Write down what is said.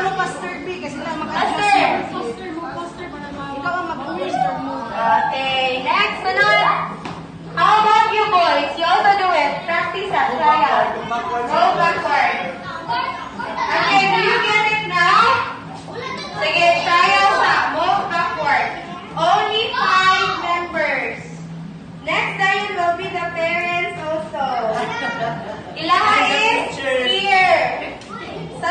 mo pastor B kasi lang maka-adjust mo. Ikaw ang mag-pastor mo. Okay, next, sunod. How about you boys? You also do it. Practice that. Try out. Roll backward. Okay, do you get it now? Sige, try out sa move backward. Only 5 members. Next time will be the parents also. Ilaha is here. Sa